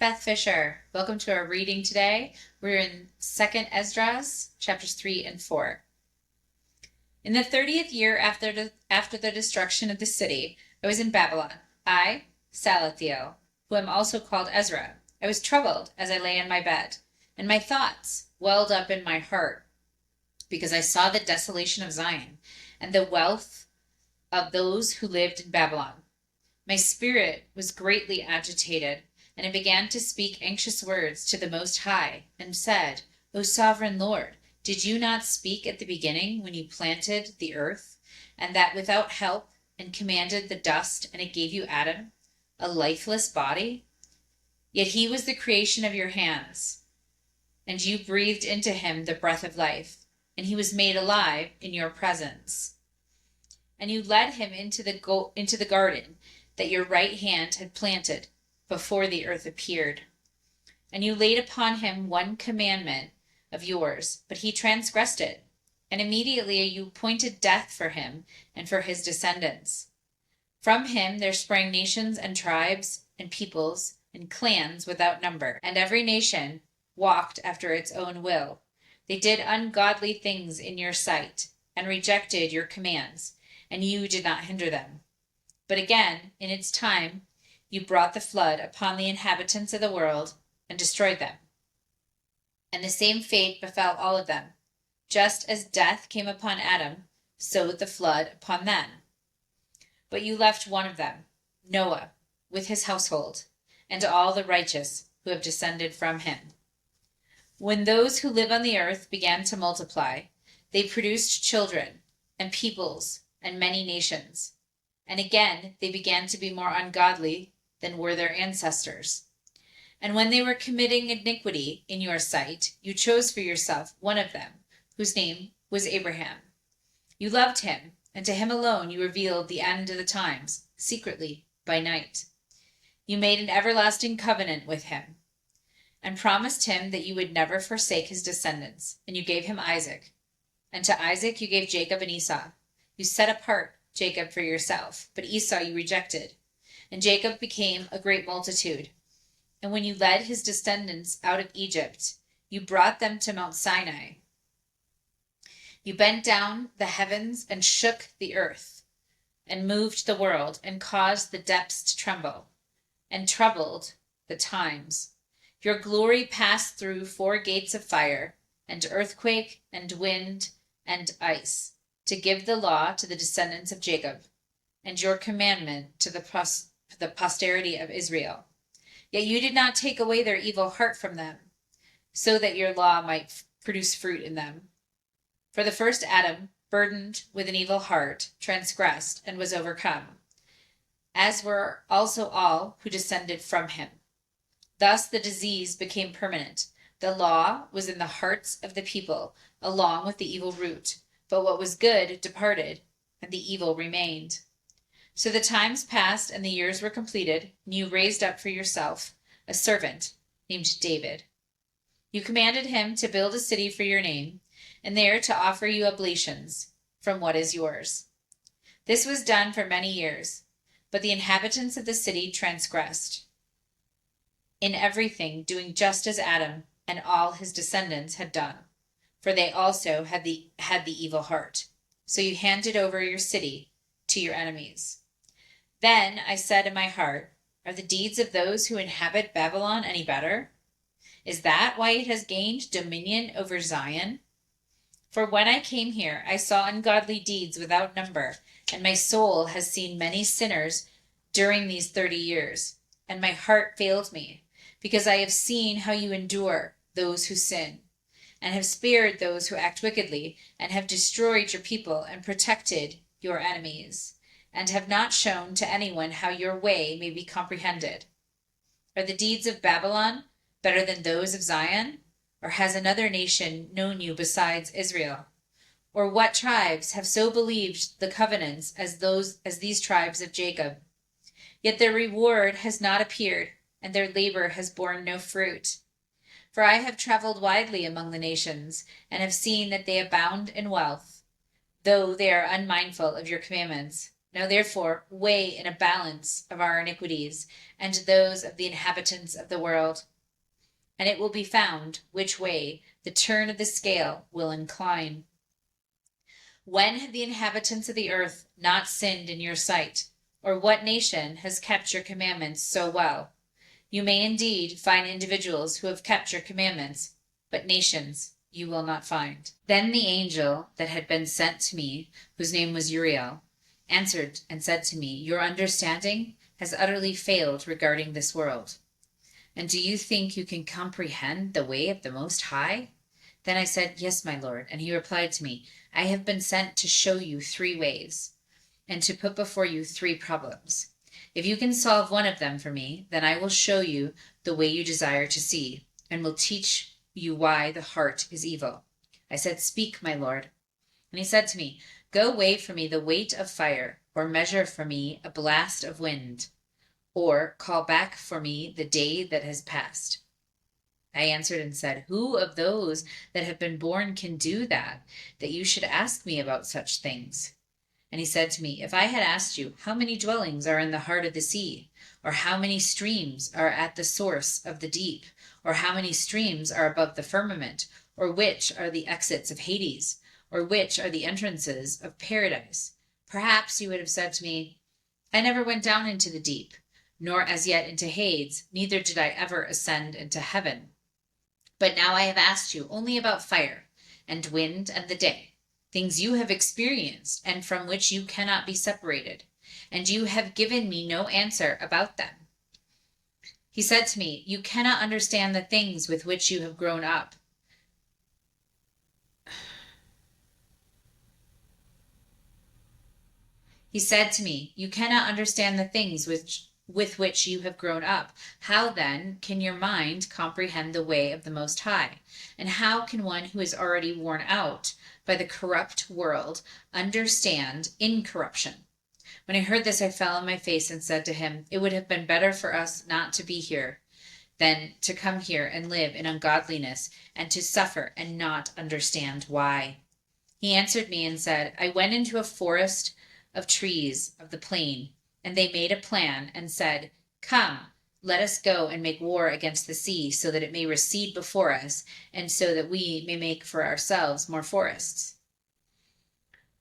Beth Fisher. Welcome to our reading today. We're in 2nd Esdras, chapters 3 and 4. In the 30th year after the destruction of the city, I was in Babylon. I, Salathiel, who am also called Ezra. I was troubled as I lay in my bed, and my thoughts welled up in my heart, because I saw the desolation of Zion and the wealth of those who lived in Babylon. My spirit was greatly agitated, and I began to speak anxious words to the Most High, and said, O sovereign Lord, did you not speak at the beginning when you planted the earth, and that without help, and commanded the dust, and it gave you Adam, a lifeless body? Yet he was the creation of your hands, and you breathed into him the breath of life, and he was made alive in your presence. And you led him into the garden that your right hand had planted before the earth appeared. And you laid upon him one commandment of yours, but he transgressed it. And immediately you appointed death for him and for his descendants. From him there sprang nations and tribes and peoples and clans without number, and every nation walked after its own will. They did ungodly things in your sight, and rejected your commands, and you did not hinder them. But again, in its time, you brought the flood upon the inhabitants of the world and destroyed them. And the same fate befell all of them. Just as death came upon Adam, so the flood upon them. But you left one of them, Noah, with his household, and all the righteous who have descended from him. When those who live on the earth began to multiply, they produced children and peoples and many nations. And again they began to be more ungodly than were their ancestors. And when they were committing iniquity in your sight, you chose for yourself one of them, whose name was Abraham. You loved him, and to him alone you revealed the end of the times, secretly, by night. You made an everlasting covenant with him, and promised him that you would never forsake his descendants, and you gave him Isaac. And to Isaac you gave Jacob and Esau. You set apart Jacob for yourself, but Esau you rejected. And Jacob became a great multitude. And when you led his descendants out of Egypt, you brought them to Mount Sinai. You bent down the heavens and shook the earth, and moved the world, and caused the depths to tremble, and troubled the times. Your glory passed through 4 gates of fire, and earthquake, and wind, and ice, to give the law to the descendants of Jacob, and your commandment to the posterity of Israel. Yet you did not take away their evil heart from them, so that your law might produce fruit in them. For the first Adam, burdened with an evil heart, transgressed and was overcome, as were also all who descended from him. Thus the disease became permanent. The law was in the hearts of the people, along with the evil root. But what was good departed, and the evil remained. So the times passed, and the years were completed, and you raised up for yourself a servant named David. You commanded him to build a city for your name, and there to offer you oblations from what is yours. This was done for many years, but the inhabitants of the city transgressed in everything, doing just as Adam and all his descendants had done. For they also had the evil heart. So you handed over your city to your enemies. Then I said in my heart, are the deeds of those who inhabit Babylon any better? Is that why it has gained dominion over Zion? For when I came here, I saw ungodly deeds without number, and my soul has seen many sinners during these 30 years. And my heart failed me, because I have seen how you endure those who sin, and have spared those who act wickedly, and have destroyed your people and protected your enemies, and have not shown to anyone how your way may be comprehended. Are the deeds of Babylon better than those of Zion? Or has another nation known you besides Israel? Or what tribes have so believed the covenants as these tribes of Jacob? Yet their reward has not appeared, and their labor has borne no fruit. For I have traveled widely among the nations, and have seen that they abound in wealth, though they are unmindful of your commandments, Now therefore weigh in a balance of our iniquities and those of the inhabitants of the world, and it will be found which way the turn of the scale will incline. When have the inhabitants of the earth not sinned in your sight? Or what nation has kept your commandments so well? You may indeed find individuals who have kept your commandments, but nations you will not find. Then the angel that had been sent to me, whose name was Uriel, answered and said to me, Your understanding has utterly failed regarding this world. And do you think you can comprehend the way of the Most High? Then I said, Yes, my Lord. And he replied to me, I have been sent to show you 3 ways, and to put before you 3 problems. If you can solve one of them for me, then I will show you the way you desire to see, and will teach you why the heart is evil. I said, Speak, my Lord. And he said to me, Go weigh for me the weight of fire, or measure for me a blast of wind, or call back for me the day that has passed. I answered and said, Who of those that have been born can do that you should ask me about such things? And he said to me, If I had asked you, How many dwellings are in the heart of the sea? Or how many streams are at the source of the deep? Or how many streams are above the firmament? Or which are the exits of Hades? Or which are the entrances of paradise? Perhaps you would have said to me, I never went down into the deep, nor as yet into Hades, neither did I ever ascend into heaven. But now I have asked you only about fire, and wind, and the day, things you have experienced, and from which you cannot be separated, and you have given me no answer about them. He said to me, You cannot understand the things with which you have grown up. He said to me, You cannot understand the things with which you have grown up. How then can your mind comprehend the way of the Most High? And how can one who is already worn out by the corrupt world understand incorruption? When I heard this, I fell on my face and said to him, It would have been better for us not to be here than to come here and live in ungodliness and to suffer and not understand why. He answered me and said, I went into a forest of trees of the plain, and they made a plan and said, Come, let us go and make war against the sea, so that it may recede before us, and so that we may make for ourselves more forests.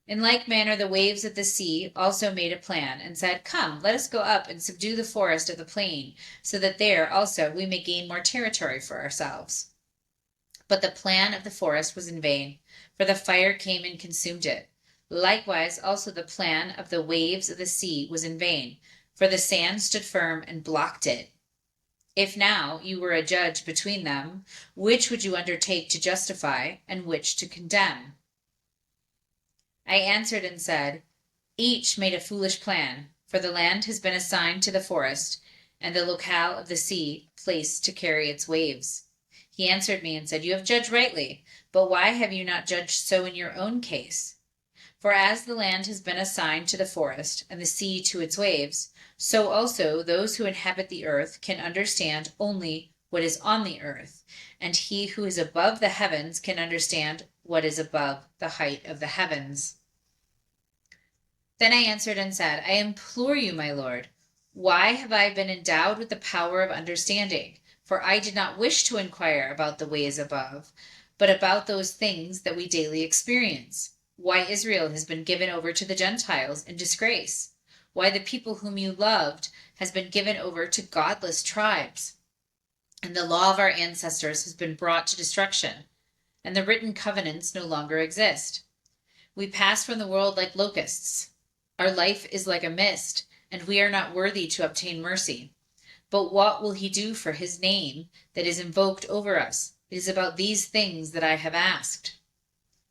In like manner the waves of the sea also made a plan, and said, Come, let us go up and subdue the forest of the plain, so that there also we may gain more territory for ourselves. But the plan of the forest was in vain, for the fire came and consumed it. Likewise also the plan of the waves of the sea was in vain, for the sand stood firm and blocked it. If now you were a judge between them, which would you undertake to justify, and which to condemn? I answered and said, Each made a foolish plan, for the land has been assigned to the forest, and the locale of the sea placed to carry its waves. He answered me and said, You have judged rightly, but why have you not judged so in your own case? For as the land has been assigned to the forest, and the sea to its waves, so also those who inhabit the earth can understand only what is on the earth, and he who is above the heavens can understand what is above the height of the heavens. Then I answered and said, I implore you, my Lord, why have I been endowed with the power of understanding? For I did not wish to inquire about the ways above, but about those things that we daily experience. Why Israel has been given over to the Gentiles in disgrace. Why the people whom you loved has been given over to godless tribes. And the law of our ancestors has been brought to destruction, and the written covenants no longer exist. We pass from the world like locusts. Our life is like a mist, and we are not worthy to obtain mercy. But what will he do for his name that is invoked over us? It is about these things that I have asked.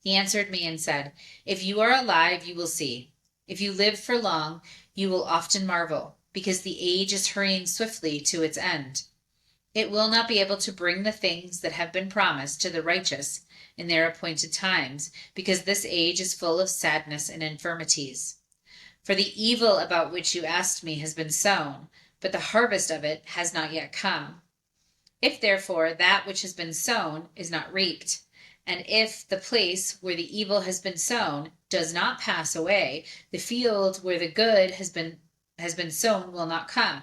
He answered me and said, If you are alive, you will see. If you live for long, you will often marvel, because the age is hurrying swiftly to its end. It will not be able to bring the things that have been promised to the righteous in their appointed times, because this age is full of sadness and infirmities. For the evil about which you asked me has been sown, but the harvest of it has not yet come. If therefore that which has been sown is not reaped, And if the place where the evil has been sown does not pass away, the field where the good has been sown will not come.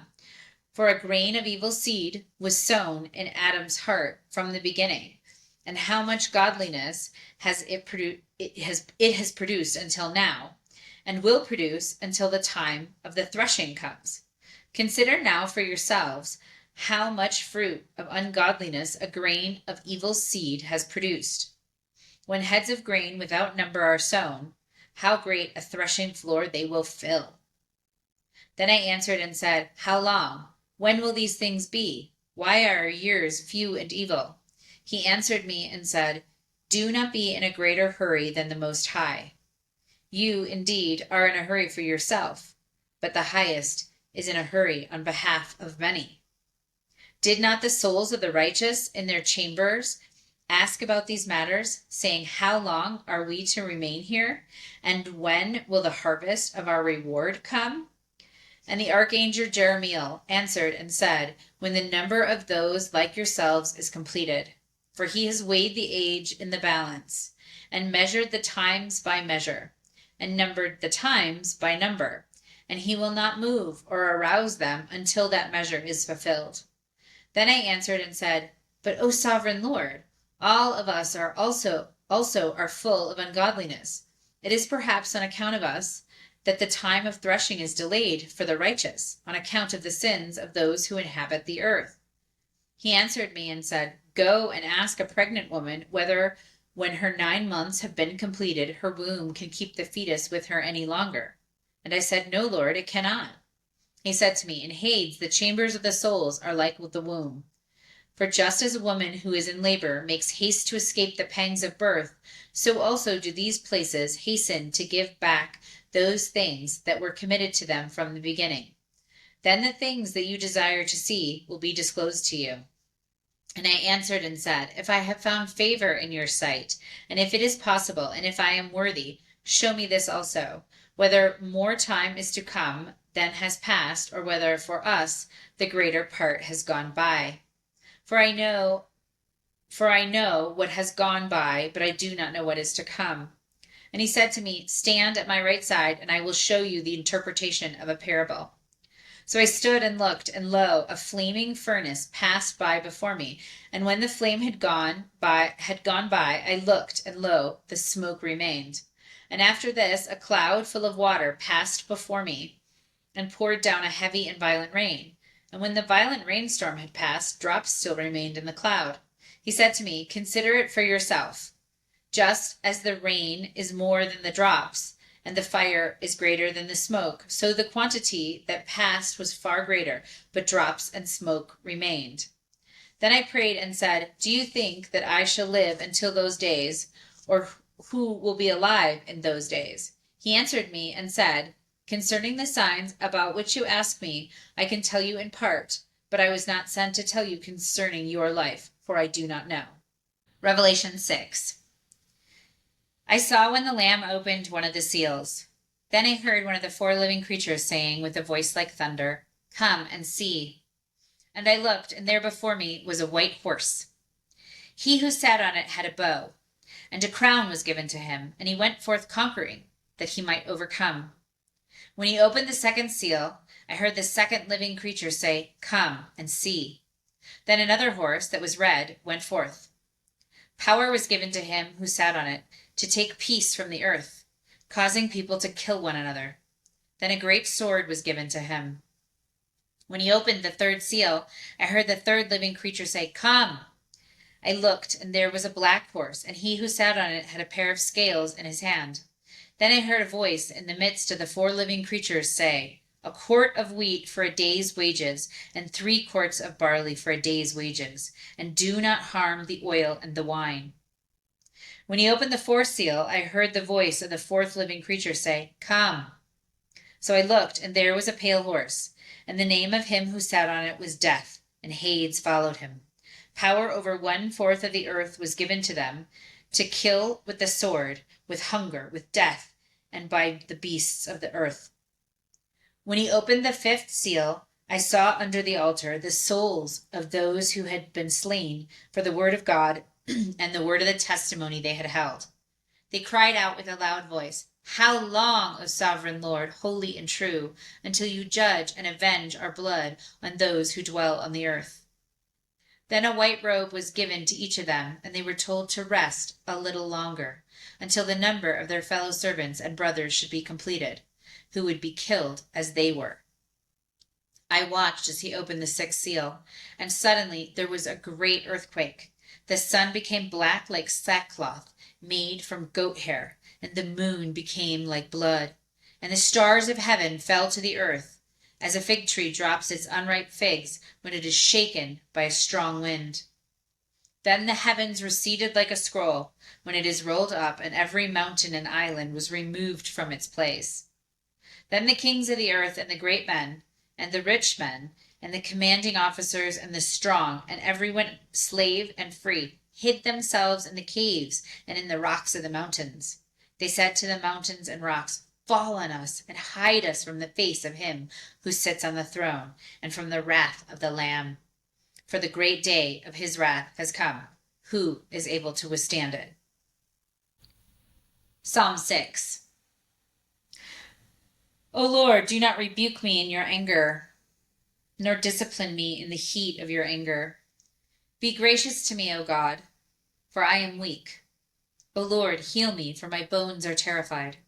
For a grain of evil seed was sown in Adam's heart from the beginning. And how much godliness has it has produced until now, and will produce until the time of the threshing comes. Consider now for yourselves how much fruit of ungodliness a grain of evil seed has produced. When heads of grain without number are sown, how great a threshing floor they will fill. Then I answered and said, How long? When will these things be? Why are our years few and evil? He answered me and said, Do not be in a greater hurry than the Most High. You, indeed, are in a hurry for yourself, but the Highest is in a hurry on behalf of many. Did not the souls of the righteous in their chambers ask about these matters, saying, How long are we to remain here? And when will the harvest of our reward come? And the archangel Jeremiel answered and said, When the number of those like yourselves is completed, for he has weighed the age in the balance, and measured the times by measure, and numbered the times by number, and he will not move or arouse them until that measure is fulfilled. Then I answered and said, But, O sovereign Lord, all of us are also are full of ungodliness. It is perhaps on account of us that the time of threshing is delayed for the righteous, on account of the sins of those who inhabit the earth. He answered me and said, Go and ask a pregnant woman whether, when her 9 months have been completed, her womb can keep the fetus with her any longer. And I said, No, Lord, it cannot. He said to me, In Hades the chambers of the souls are like the womb. For just as a woman who is in labor makes haste to escape the pangs of birth, so also do these places hasten to give back those things that were committed to them from the beginning. Then the things that you desire to see will be disclosed to you. And I answered and said, If I have found favor in your sight, and if it is possible, and if I am worthy, show me this also, whether more time is to come than has passed, or whether for us the greater part has gone by. For I know what has gone by, but I do not know what is to come. And he said to me, Stand at my right side, and I will show you the interpretation of a parable. So I stood and looked, and lo, a flaming furnace passed by before me. And when the flame had gone by, I looked, and lo, the smoke remained. And after this, a cloud full of water passed before me, and poured down a heavy and violent rain. And when the violent rainstorm had passed, drops still remained in the cloud. He said to me, Consider it for yourself. Just as the rain is more than the drops, and the fire is greater than the smoke, so the quantity that passed was far greater, but drops and smoke remained. Then I prayed and said, Do you think that I shall live until those days, or who will be alive in those days? He answered me and said, Concerning the signs about which you ask me, I can tell you in part, but I was not sent to tell you concerning your life, for I do not know. Revelation 6. I saw when the Lamb opened one of the seals. Then I heard one of the 4 living creatures saying with a voice like thunder, Come and see. And I looked, and there before me was a white horse. He who sat on it had a bow, and a crown was given to him, and he went forth conquering, that he might overcome. When he opened the second seal, I heard the 2nd living creature say, Come and see. Then another horse that was red went forth. Power was given to him who sat on it to take peace from the earth, causing people to kill one another. Then a great sword was given to him. When he opened the 3rd seal, I heard the 3rd living creature say, Come. I looked, and there was a black horse, and he who sat on it had a pair of scales in his hand. Then I heard a voice in the midst of the 4 living creatures say, A quart of wheat for a day's wages, and 3 quarts of barley for a day's wages, and do not harm the oil and the wine. When he opened the 4th seal, I heard the voice of the 4th living creature say, Come. So I looked, and there was a pale horse, and the name of him who sat on it was Death, and Hades followed him. Power over 1/4 of the earth was given to them, to kill with the sword, with hunger, with death, and by the beasts of the earth. When he opened the 5th seal, I saw under the altar the souls of those who had been slain for the word of God and the word of the testimony they had held. They cried out with a loud voice, "How long, O sovereign Lord, holy and true, until you judge and avenge our blood on those who dwell on the earth?" Then a white robe was given to each of them, and they were told to rest a little longer, until the number of their fellow servants and brothers should be completed, who would be killed as they were. I watched as he opened the sixth seal, and suddenly there was a great earthquake. The sun became black like sackcloth made from goat hair, and the moon became like blood, and the stars of heaven fell to the earth, as a fig tree drops its unripe figs when it is shaken by a strong wind. Then the heavens receded like a scroll when it is rolled up, and every mountain and island was removed from its place. Then the kings of the earth and the great men, and the rich men, and the commanding officers, and the strong, and everyone, slave and free, hid themselves in the caves and in the rocks of the mountains. They said to the mountains and rocks, "Fall on us, and hide us from the face of him who sits on the throne, and from the wrath of the Lamb. For the great day of his wrath has come. Who is able to withstand it?" Psalm 6. O Lord, do not rebuke me in your anger, nor discipline me in the heat of your anger. Be gracious to me, O God, for I am weak. O Lord, heal me, for my bones are terrified.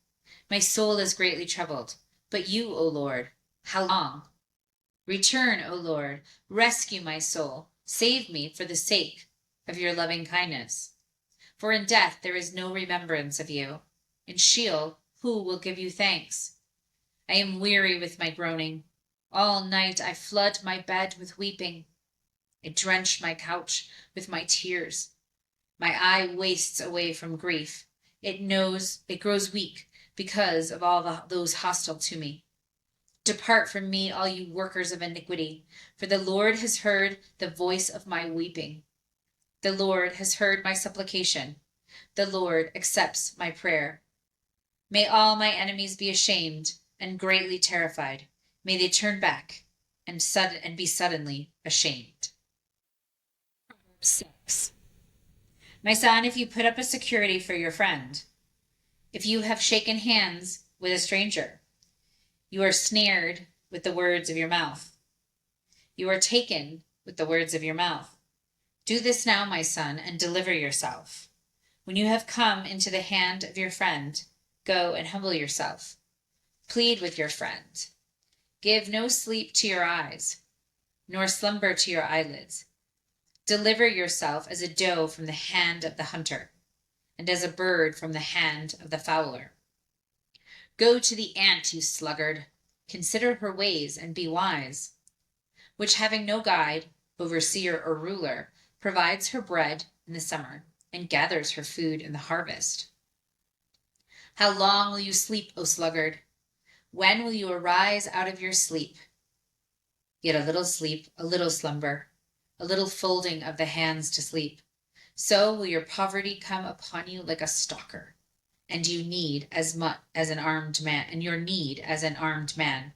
My soul is greatly troubled. But you, O Lord, how long? Return, O Lord, rescue my soul. Save me for the sake of your loving kindness. For in death there is no remembrance of you. In Sheol, who will give you thanks? I am weary with my groaning. All night I flood my bed with weeping. I drench my couch with my tears. My eye wastes away from grief. It grows weak because of all those hostile to me. Depart from me, all you workers of iniquity, for the Lord has heard the voice of my weeping. The Lord has heard my supplication. The Lord accepts my prayer. May all my enemies be ashamed and greatly terrified. May they turn back and be suddenly ashamed. 6. My son, if you put up a security for your friend, if you have shaken hands with a stranger, you are snared with the words of your mouth. You are taken with the words of your mouth. Do this now, my son, and deliver yourself. When you have come into the hand of your friend, go and humble yourself. Plead with your friend. Give no sleep to your eyes, nor slumber to your eyelids. Deliver yourself as a doe from the hand of the hunter, and as a bird from the hand of the fowler. Go to the ant, you sluggard. Consider her ways and be wise, which having no guide, overseer, or ruler, provides her bread in the summer and gathers her food in the harvest. How long will you sleep, O sluggard? When will you arise out of your sleep? Yet a little sleep, a little slumber, a little folding of the hands to sleep. So will your poverty come upon you like a stalker, and you need as much as an armed man, and your need as an armed man.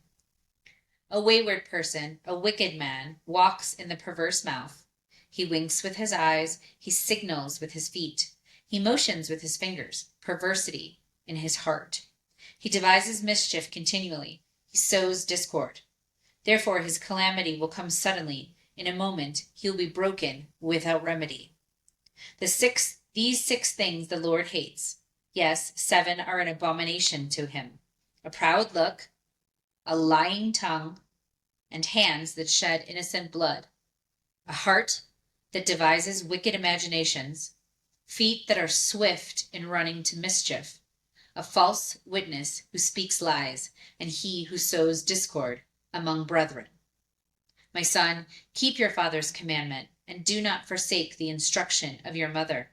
A wayward person, a wicked man, walks in the perverse mouth. He winks with his eyes, he signals with his feet, he motions with his fingers, perversity in his heart. He devises mischief continually, he sows discord. Therefore his calamity will come suddenly. In a moment he will be broken without remedy. These 6 things the Lord hates. Yes, 7 are an abomination to him: a proud look, a lying tongue, and hands that shed innocent blood, a heart that devises wicked imaginations, feet that are swift in running to mischief, a false witness who speaks lies, and he who sows discord among brethren. My son, keep your father's commandment, and do not forsake the instruction of your mother.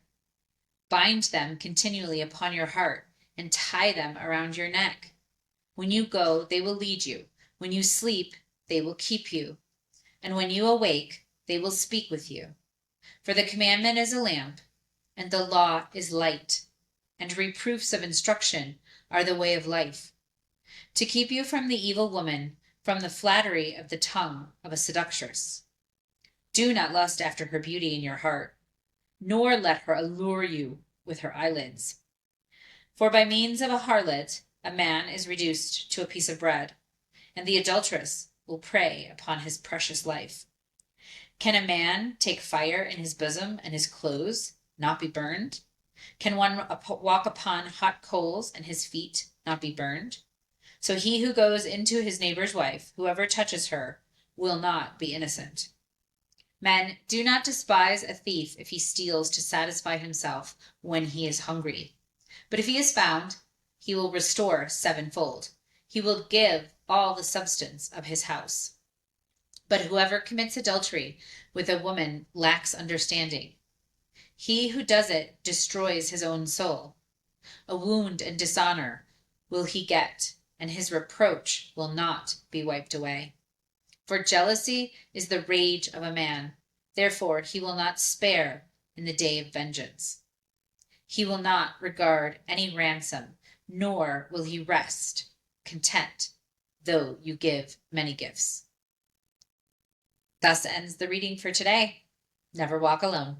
Bind them continually upon your heart, and tie them around your neck. When you go, they will lead you. When you sleep, they will keep you. And when you awake, they will speak with you. For the commandment is a lamp, and the law is light, and reproofs of instruction are the way of life, to keep you from the evil woman, from the flattery of the tongue of a seductress. Do not lust after her beauty in your heart, nor let her allure you with her eyelids. For by means of a harlot a man is reduced to a piece of bread, and the adulteress will prey upon his precious life. Can a man take fire in his bosom and his clothes not be burned? Can one walk upon hot coals and his feet not be burned? So he who goes into his neighbor's wife, whoever touches her, will not be innocent. Men, do not despise a thief if he steals to satisfy himself when he is hungry. But if he is found, he will restore sevenfold. He will give all the substance of his house. But whoever commits adultery with a woman lacks understanding. He who does it destroys his own soul. A wound and dishonor will he get, and his reproach will not be wiped away. For jealousy is the rage of a man, therefore he will not spare in the day of vengeance. He will not regard any ransom, nor will he rest content, though you give many gifts. Thus ends the reading for today. Never walk alone.